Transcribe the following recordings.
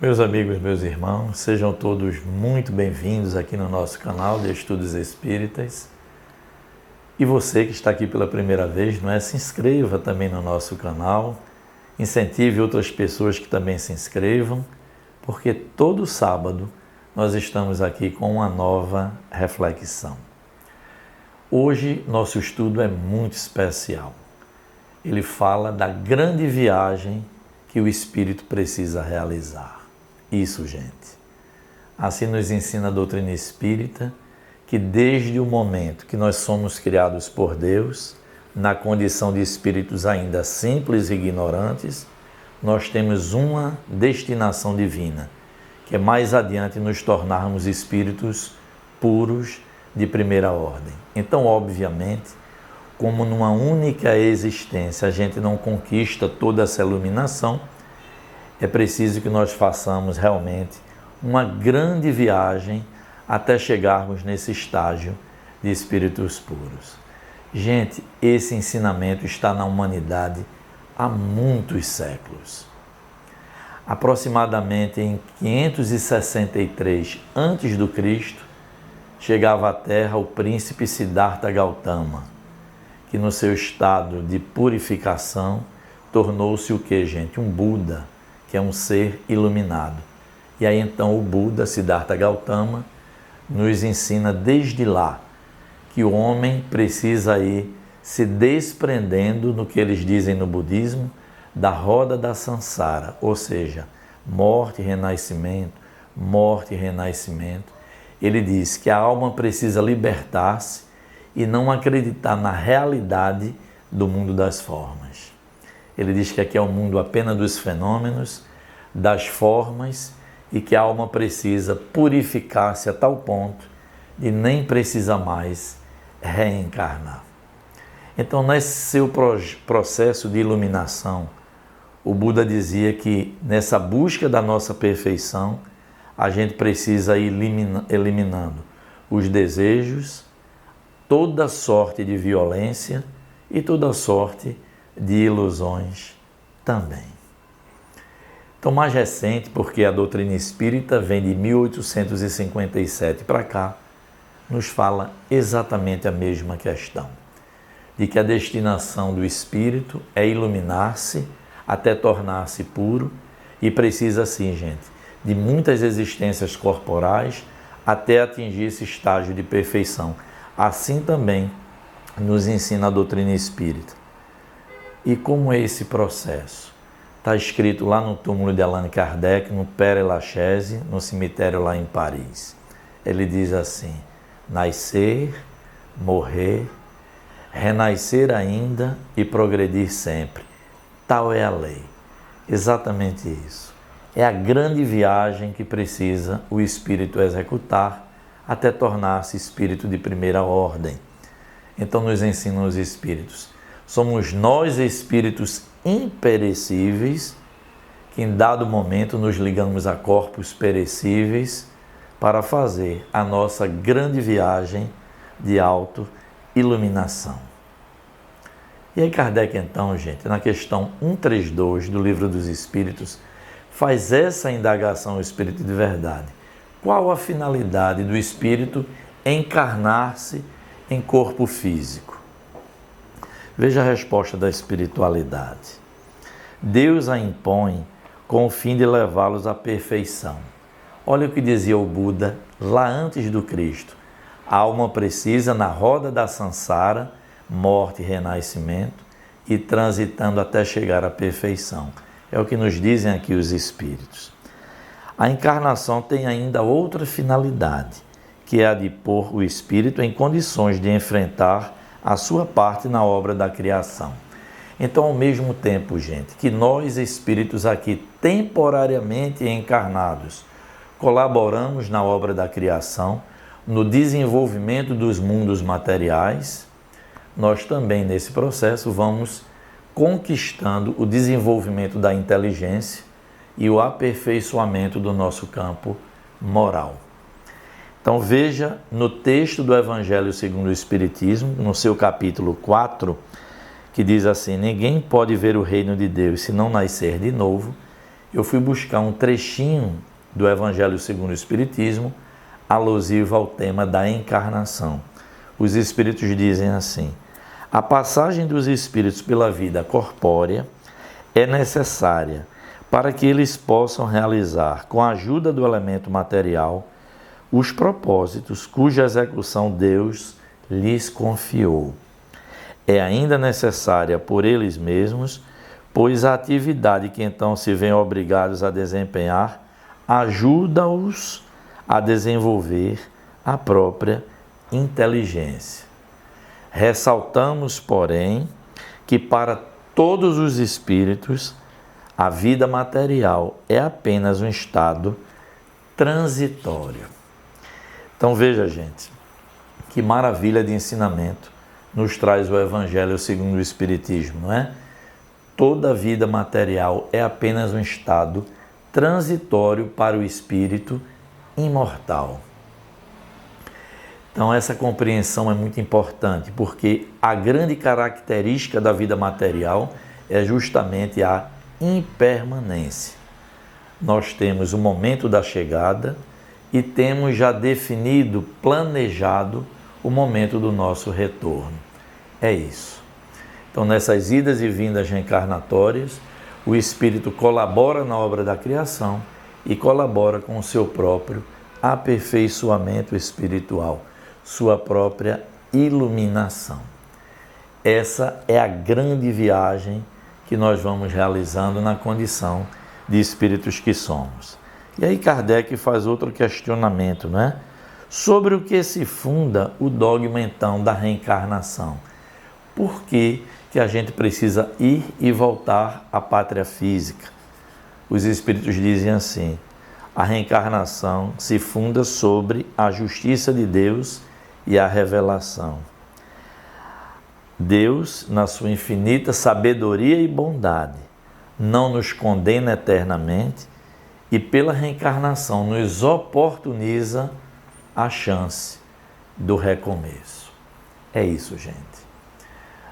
Meus amigos, meus irmãos, sejam todos muito bem-vindos aqui no nosso canal de Estudos Espíritas. E você que está aqui pela primeira vez, se inscreva também no nosso canal, incentive outras pessoas que também se inscrevam, porque todo sábado nós estamos aqui com uma nova reflexão. Hoje nosso estudo é muito especial. Ele fala da grande viagem que o Espírito precisa realizar. Isso, gente. Assim nos ensina a doutrina espírita, que desde o momento que nós somos criados por Deus, na condição de espíritos ainda simples e ignorantes, nós temos uma destinação divina, que é mais adiante nos tornarmos espíritos puros de primeira ordem. Então, obviamente, como numa única existência a gente não conquista toda essa iluminação, é preciso que nós façamos realmente uma grande viagem até chegarmos nesse estágio de espíritos puros. Gente, esse ensinamento está na humanidade há muitos séculos. Aproximadamente em 563 a.C., chegava à Terra o príncipe Siddhartha Gautama, que no seu estado de purificação tornou-se o que, gente? Um Buda, que é um ser iluminado. E aí então o Buda, Siddhartha Gautama, nos ensina desde lá que o homem precisa ir se desprendendo, no que eles dizem no budismo, da roda da samsara, ou seja, morte e renascimento, morte e renascimento. Ele diz que a alma precisa libertar-se e não acreditar na realidade do mundo das formas. Ele diz que aqui é o mundo apenas dos fenômenos, das formas, e que a alma precisa purificar-se a tal ponto de nem precisa mais reencarnar. Então, nesse seu processo de iluminação, o Buda dizia que nessa busca da nossa perfeição, a gente precisa ir eliminando os desejos, toda sorte de violência e toda sorte de ilusões também. Então, mais recente, porque a doutrina espírita vem de 1857 para cá, nos fala exatamente a mesma questão, de que a destinação do espírito é iluminar-se até tornar-se puro e precisa, sim, gente, de muitas existências corporais até atingir esse estágio de perfeição. Assim também nos ensina a doutrina espírita. E como é esse processo? Está escrito lá no túmulo de Allan Kardec, no Père Lachaise, no cemitério lá em Paris. Ele diz assim: nascer, morrer, renascer ainda e progredir sempre. Tal é a lei. Exatamente isso. É a grande viagem que precisa o espírito executar até tornar-se espírito de primeira ordem. Então nos ensinam os espíritos. Somos nós espíritos imperecíveis que em dado momento nos ligamos a corpos perecíveis para fazer a nossa grande viagem de auto-iluminação. E aí Kardec então, gente, na questão 132 do Livro dos Espíritos, faz essa indagação ao Espírito de verdade. Qual a finalidade do Espírito encarnar-se em corpo físico? Veja a resposta da espiritualidade. Deus a impõe com o fim de levá-los à perfeição. Olha o que dizia o Buda lá antes do Cristo. A alma precisa, na roda da samsara, morte e renascimento, e transitando até chegar à perfeição. É o que nos dizem aqui os Espíritos. A encarnação tem ainda outra finalidade, que é a de pôr o Espírito em condições de enfrentar a sua parte na obra da criação. Então, ao mesmo tempo, gente, que nós espíritos aqui temporariamente encarnados colaboramos na obra da criação, no desenvolvimento dos mundos materiais, nós também nesse processo vamos conquistando o desenvolvimento da inteligência e o aperfeiçoamento do nosso campo moral. Então veja no texto do Evangelho segundo o Espiritismo, no seu capítulo 4, que diz assim: ninguém pode ver o reino de Deus se não nascer de novo, eu fui buscar um trechinho do Evangelho segundo o Espiritismo, alusivo ao tema da encarnação. Os Espíritos dizem assim: a passagem dos Espíritos pela vida corpórea é necessária para que eles possam realizar, com a ajuda do elemento material, os propósitos cuja execução Deus lhes confiou. É ainda necessária por eles mesmos, pois a atividade que então se veem obrigados a desempenhar ajuda-os a desenvolver a própria inteligência. Ressaltamos, porém, que para todos os espíritos, a vida material é apenas um estado transitório. Então veja, gente, que maravilha de ensinamento nos traz o Evangelho segundo o Espiritismo, não é? Toda vida material é apenas um estado transitório para o espírito imortal. Então essa compreensão é muito importante, porque a grande característica da vida material é justamente a impermanência. Nós temos o momento da chegada e temos já definido, planejado o momento do nosso retorno. É isso. Então, nessas idas e vindas reencarnatórias, o espírito colabora na obra da criação e colabora com o seu próprio aperfeiçoamento espiritual, sua própria iluminação. Essa é a grande viagem que nós vamos realizando na condição de espíritos que somos. E aí Kardec faz outro questionamento, né? Sobre o que se funda o dogma, então, da reencarnação. Por que a gente precisa ir e voltar à pátria física? Os espíritos dizem assim: a reencarnação se funda sobre a justiça de Deus e a revelação. Deus, na sua infinita sabedoria e bondade, não nos condena eternamente e pela reencarnação nos oportuniza a chance do recomeço. É isso, gente.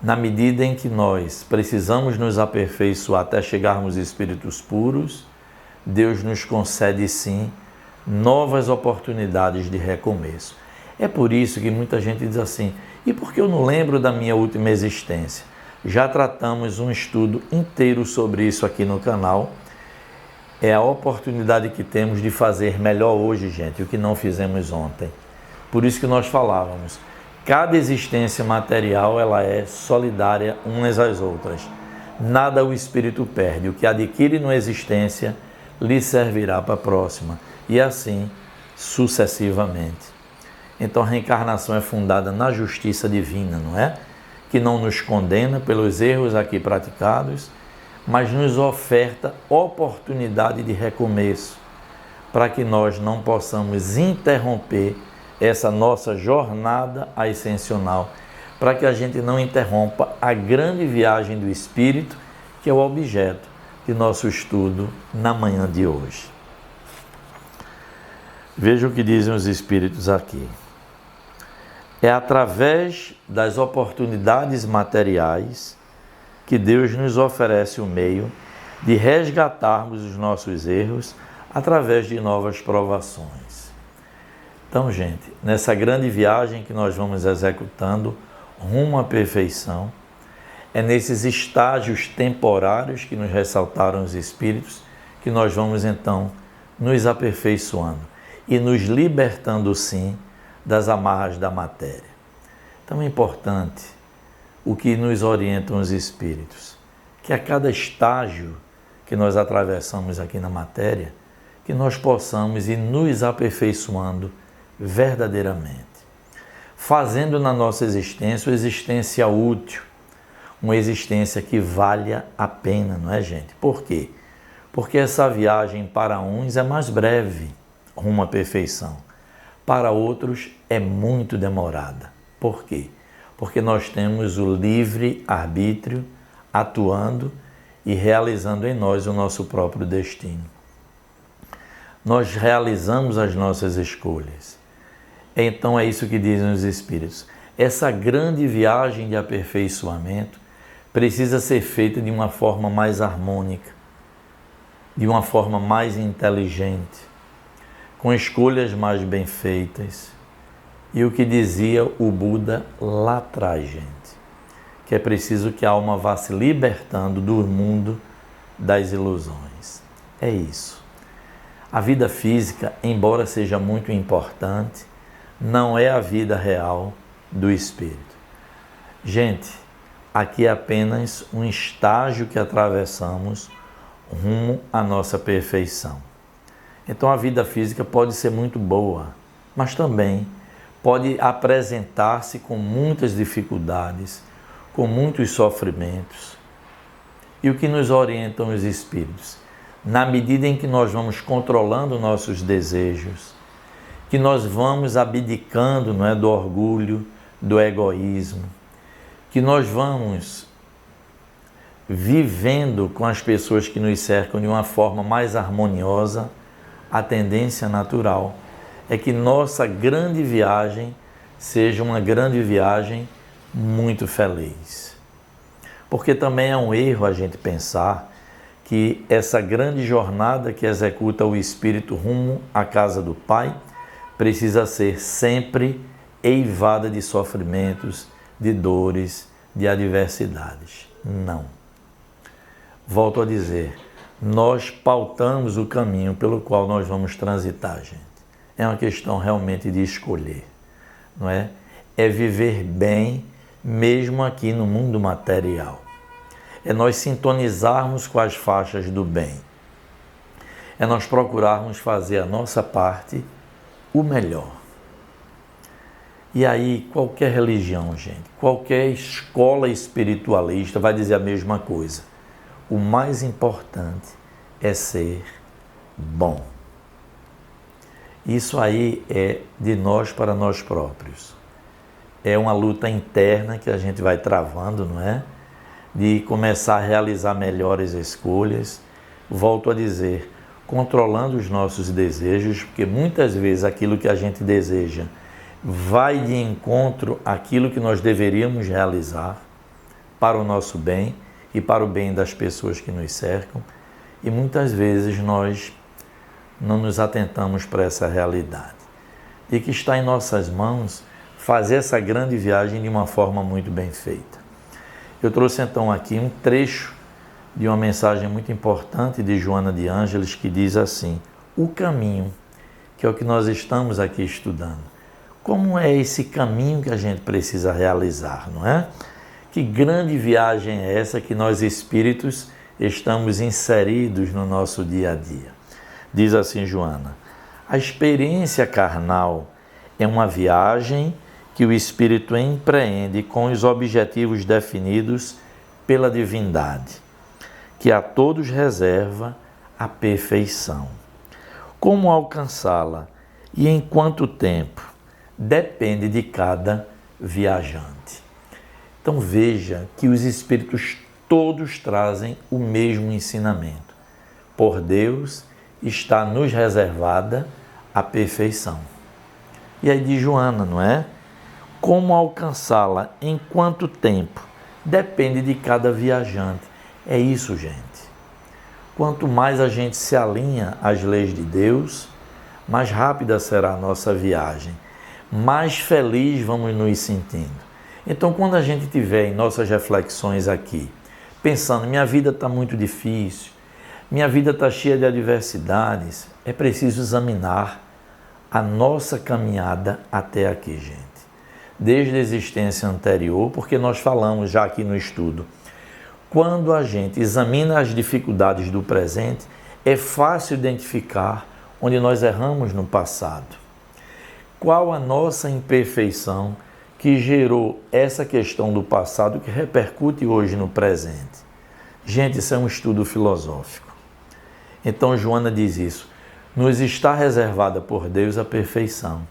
Na medida em que nós precisamos nos aperfeiçoar até chegarmos espíritos puros, Deus nos concede sim novas oportunidades de recomeço. É por isso que muita gente diz assim: e por que eu não lembro da minha última existência? Já tratamos um estudo inteiro sobre isso aqui no canal. É a oportunidade que temos de fazer melhor hoje, gente, o que não fizemos ontem. Por isso que nós falávamos, cada existência material ela é solidária umas às outras. Nada o espírito perde, o que adquire numa existência lhe servirá para a próxima, e assim sucessivamente. Então a reencarnação é fundada na justiça divina, não é? Que não nos condena pelos erros aqui praticados, mas nos oferta oportunidade de recomeço, para que nós não possamos interromper essa nossa jornada ascensional, para que a gente não interrompa a grande viagem do espírito, que é o objeto de nosso estudo na manhã de hoje. Veja o que dizem os espíritos aqui. É através das oportunidades materiais que Deus nos oferece o meio de resgatarmos os nossos erros através de novas provações. Então, gente, nessa grande viagem que nós vamos executando rumo à perfeição, é nesses estágios temporários que nos ressaltaram os Espíritos que nós vamos então nos aperfeiçoando e nos libertando sim das amarras da matéria. Então é importante o que nos orientam os Espíritos, que a cada estágio que nós atravessamos aqui na matéria, que nós possamos ir nos aperfeiçoando verdadeiramente, fazendo na nossa existência uma existência útil, uma existência que valha a pena, não é, gente? Por quê? Porque essa viagem para uns é mais breve, rumo à perfeição. Para outros é muito demorada. Por quê? Porque nós temos o livre arbítrio atuando e realizando em nós o nosso próprio destino. Nós realizamos as nossas escolhas. Então é isso que dizem os Espíritos. Essa grande viagem de aperfeiçoamento precisa ser feita de uma forma mais harmônica. de uma forma mais inteligente, com escolhas mais bem feitas. E o que dizia o Buda lá atrás, gente, que é preciso que a alma vá se libertando do mundo das ilusões. É isso. A vida física, embora seja muito importante, não é a vida real do espírito. Gente, aqui é apenas um estágio que atravessamos rumo à nossa perfeição. Então a vida física pode ser muito boa, mas também pode apresentar-se com muitas dificuldades, com muitos sofrimentos. E o que nos orientam os espíritos? Na medida em que nós vamos controlando nossos desejos, que nós vamos abdicando, não é, do orgulho, do egoísmo, que nós vamos vivendo com as pessoas que nos cercam de uma forma mais harmoniosa, a tendência natural é que nossa grande viagem seja uma grande viagem muito feliz. Porque também é um erro a gente pensar que essa grande jornada que executa o espírito rumo à casa do Pai precisa ser sempre eivada de sofrimentos, de dores, de adversidades. Não. Volto a dizer, nós pautamos o caminho pelo qual nós vamos transitar, gente. É uma questão realmente de escolher, não é? É viver bem, mesmo aqui no mundo material. É nós sintonizarmos com as faixas do bem. É nós procurarmos fazer a nossa parte o melhor. E aí, qualquer religião, gente, qualquer escola espiritualista vai dizer a mesma coisa. O mais importante é ser bom. Isso aí é de nós para nós próprios. É uma luta interna que a gente vai travando, não é? De começar a realizar melhores escolhas. Volto a dizer, controlando os nossos desejos, porque muitas vezes aquilo que a gente deseja vai de encontro àquilo que nós deveríamos realizar para o nosso bem e para o bem das pessoas que nos cercam. E muitas vezes nós não nos atentamos para essa realidade. E que está em nossas mãos fazer essa grande viagem de uma forma muito bem feita. Eu trouxe então aqui um trecho de uma mensagem muito importante de Joana de Ângeles que diz assim: o caminho, que é o que nós estamos aqui estudando. Como é esse caminho que a gente precisa realizar, não é? Que grande viagem é essa que nós espíritos estamos inseridos no nosso dia a dia? Diz assim Joana: a experiência carnal é uma viagem que o espírito empreende com os objetivos definidos pela divindade, que a todos reserva a perfeição. Como alcançá-la e em quanto tempo depende de cada viajante. Então veja que os espíritos todos trazem o mesmo ensinamento. Por Deus está nos reservada a perfeição. E aí diz Joana, não é? Como alcançá-la, em quanto tempo, depende de cada viajante. É isso, gente. Quanto mais a gente se alinha às leis de Deus, mais rápida será a nossa viagem, mais feliz vamos nos sentindo. Então, quando a gente tiver em nossas reflexões aqui, pensando, minha vida está muito difícil, minha vida está cheia de adversidades, é preciso examinar a nossa caminhada até aqui, gente. Desde a existência anterior, porque nós falamos já aqui no estudo, quando a gente examina as dificuldades do presente, é fácil identificar onde nós erramos no passado. Qual a nossa imperfeição que gerou essa questão do passado que repercute hoje no presente? Gente, isso é um estudo filosófico. Então Joana diz isso, nos está reservada por Deus a perfeição,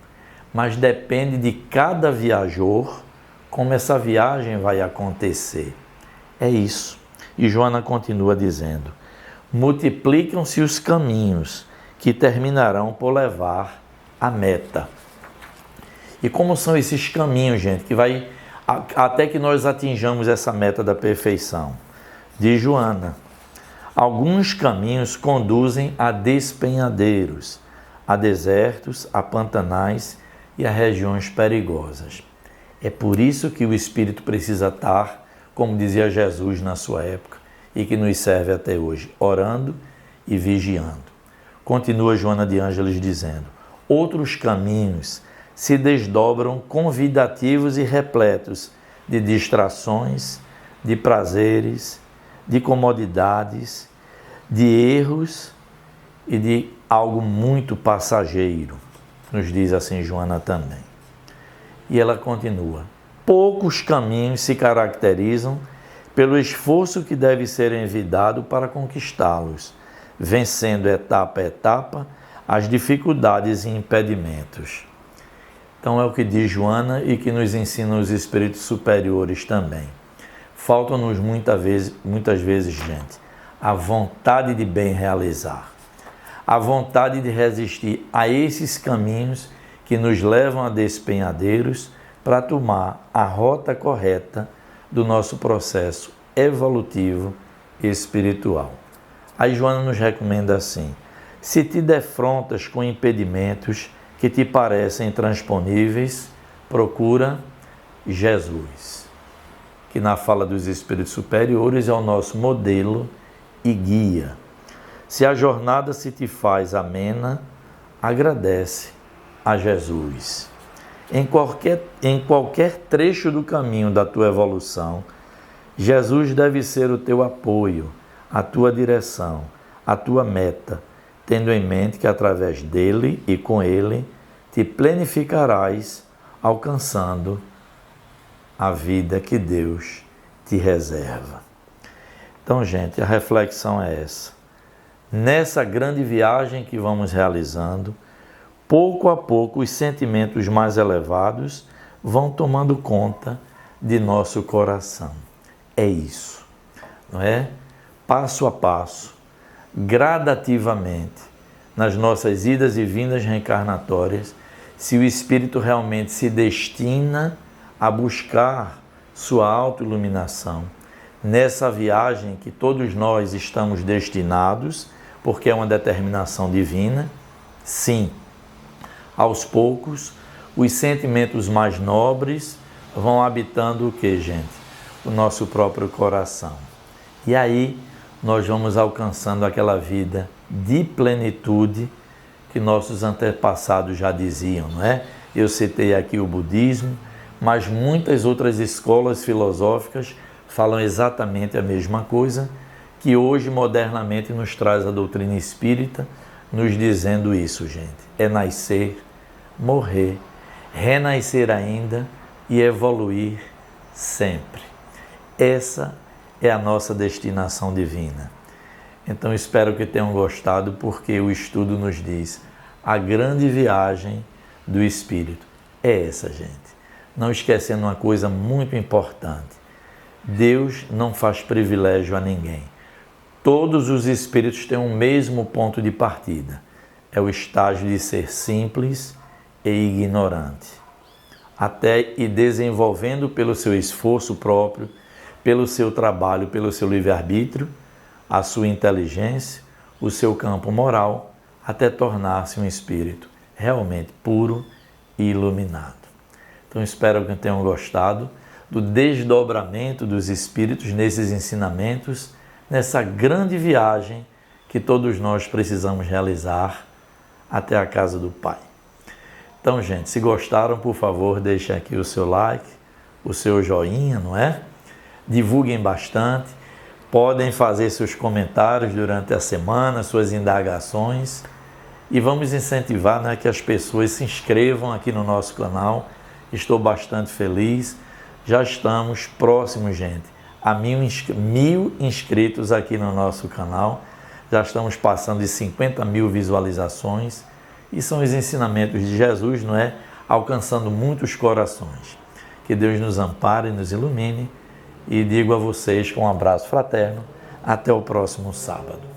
mas depende de cada viajor como essa viagem vai acontecer. É isso. E Joana continua dizendo, multiplicam-se os caminhos que terminarão por levar à meta. E como são esses caminhos, gente, que vai até que nós atinjamos essa meta da perfeição? Diz Joana, Alguns caminhos conduzem a despenhadeiros, a desertos, a pantanais e a regiões perigosas. É por isso que o Espírito precisa estar, como dizia Jesus na sua época, e que nos serve até hoje, orando e vigiando. Continua Joana de Ângeles dizendo: outros caminhos se desdobram convidativos e repletos de distrações, de prazeres, de comodidades, de erros e de algo muito passageiro, nos diz assim Joana também. E ela continua: poucos caminhos se caracterizam pelo esforço que deve ser envidado para conquistá-los, vencendo etapa a etapa as dificuldades e impedimentos. Então é o que diz Joana e que nos ensina os espíritos superiores também. Falta-nos muitas vezes, gente, a vontade de bem realizar, a vontade de resistir a esses caminhos que nos levam a despenhadeiros para tomar a rota correta do nosso processo evolutivo e espiritual. Aí Joana nos recomenda assim: se te defrontas com impedimentos que te parecem intransponíveis, procura Jesus, que na fala dos espíritos superiores é o nosso modelo e guia. Se a jornada se te faz amena, agradece a Jesus. Em qualquer trecho do caminho da tua evolução, Jesus deve ser o teu apoio, a tua direção, a tua meta, tendo em mente que através dele e com ele te planificarás, alcançando a vida que Deus te reserva. Então, gente, a reflexão é essa. Nessa grande viagem que vamos realizando, pouco a pouco os sentimentos mais elevados vão tomando conta de nosso coração. É isso, não é? Passo a passo, gradativamente, nas nossas idas e vindas reencarnatórias, se o espírito realmente se destina a buscar sua autoiluminação, nessa viagem que todos nós estamos destinados, porque é uma determinação divina, sim, aos poucos, os sentimentos mais nobres vão habitando o que, gente? O nosso próprio coração. E aí nós vamos alcançando aquela vida de plenitude que nossos antepassados já diziam, não é? Eu citei aqui o budismo, mas muitas outras escolas filosóficas falam exatamente a mesma coisa, que hoje modernamente nos traz a doutrina espírita, nos dizendo isso, gente. É nascer, morrer, renascer ainda e evoluir sempre. Essa é a nossa destinação divina. Então espero que tenham gostado, porque o estudo nos diz: a grande viagem do espírito é essa, gente. Não esquecendo uma coisa muito importante: Deus não faz privilégio a ninguém. Todos os espíritos têm o mesmo ponto de partida. É o estágio de ser simples e ignorante. Até ir desenvolvendo pelo seu esforço próprio, pelo seu trabalho, pelo seu livre-arbítrio, a sua inteligência, o seu campo moral, até tornar-se um espírito realmente puro e iluminado. Então espero que tenham gostado do desdobramento dos espíritos nesses ensinamentos, nessa grande viagem que todos nós precisamos realizar até a casa do Pai. Então, gente, se gostaram, por favor, deixem aqui o seu like, o seu joinha, não é? Divulguem bastante, podem fazer seus comentários durante a semana, suas indagações, e vamos incentivar, né, que as pessoas se inscrevam aqui no nosso canal. Estou bastante feliz, já estamos próximos, gente, a 1.000 inscritos aqui no nosso canal, já estamos passando de 50 mil visualizações, e são os ensinamentos de Jesus, não é? Alcançando muitos corações. Que Deus nos ampare e nos ilumine, e digo a vocês com um abraço fraterno, até o próximo sábado.